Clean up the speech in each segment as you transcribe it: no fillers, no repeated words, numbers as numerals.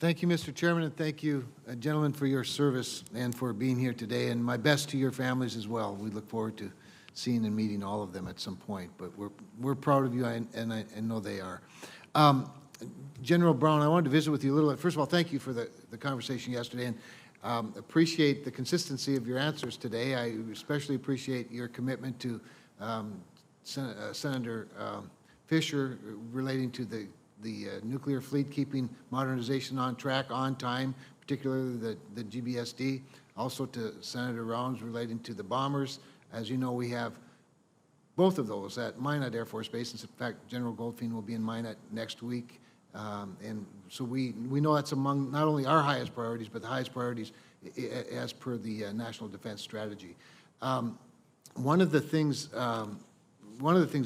Thank you, Mr. Chairman, and thank you, gentlemen, for your service and for being here today, and my best to your families as well. We look forward to seeing and meeting all of them at some point, but we're proud of you, and I know they are. General Brown, I wanted to visit with you a little bit. First of all, thank you for the conversation yesterday, and appreciate the consistency of your answers today. I especially appreciate your commitment to Senator Fisher relating to the nuclear fleet keeping modernization on track, on time, particularly the GBSD. Also to Senator Rounds relating to the bombers. As you know, we have both of those at Minot Air Force Base. In fact, General Goldfein will be in Minot next week. And so we know that's among not only our highest priorities, but the highest priorities as per the National Defense Strategy. One of the things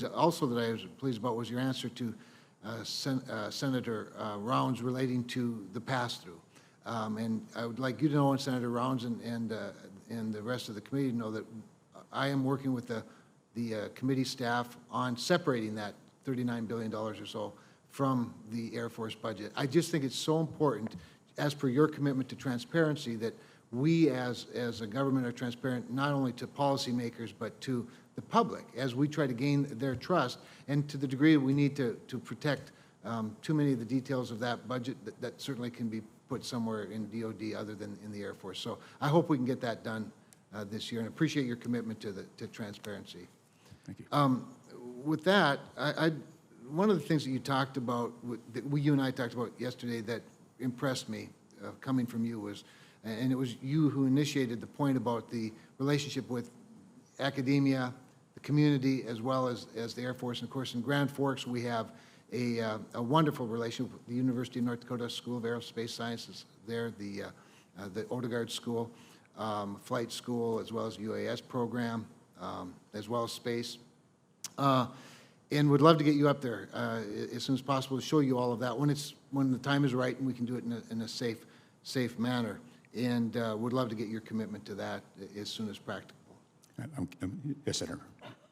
also that I was pleased about was your answer to Senator Rounds relating to the pass-through. And I would like you to know, and Senator Rounds and the rest of the committee to know that I am working with the committee staff on separating that $39 billion or so from the Air Force budget. I just think it's so important, as per your commitment to transparency, that we as a government are transparent not only to policymakers but to the public as we try to gain their trust, and to the degree we need to protect too many of the details of that budget that certainly can be put somewhere in DOD other than in the Air Force. So I hope we can get that done this year, and appreciate your commitment to transparency. Thank you. With that, one of the things that you talked about, that you and I talked about yesterday that impressed me coming from you was, and it was you who initiated the point about the relationship with academia, the community, as well as the Air Force. And of course, in Grand Forks, we have a wonderful relationship with the University of North Dakota School of Aerospace Sciences there, the Odegaard School, Flight School, as well as UAS program, as well as space. And would love to get you up there as soon as possible to show you all of that when the time is right and we can do it in a safe manner. And would love to get your commitment to that as soon as practical. Yes, Senator.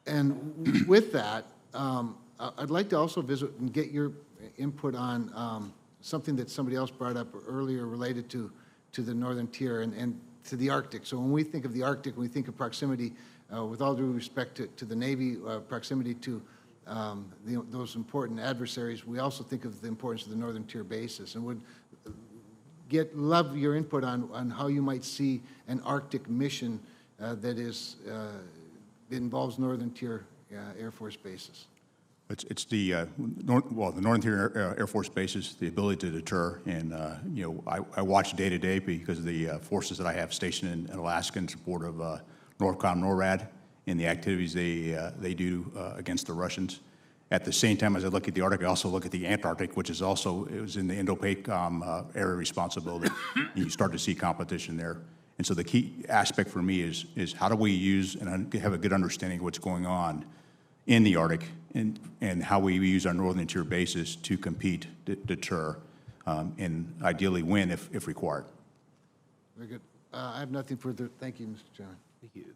And with that, I'd like to also visit and get your input on something that somebody else brought up earlier related to the Northern Tier and to the Arctic. So when we think of the Arctic, when we think of proximity, with all due respect to the Navy, proximity to those important adversaries, we also think of the importance of the Northern Tier bases, and would love your input on how you might see an Arctic mission that involves Northern Tier Air Force bases. It's the the Northern Tier Air Force bases, the ability to deter, and I watch day to day because of the forces that I have stationed in Alaska in support of NORCOM, NORAD, and the activities they do against the Russians. At the same time, as I look at the Arctic, I also look at the Antarctic, which is also, it was in the Indo-PACOM area responsibility. You start to see competition there. And so the key aspect for me is how do we use and have a good understanding of what's going on in the Arctic, and how we use our Northern Tier bases to compete, deter, and ideally win if required. Very good. I have nothing further. Thank you, Mr. Chairman. Thank you.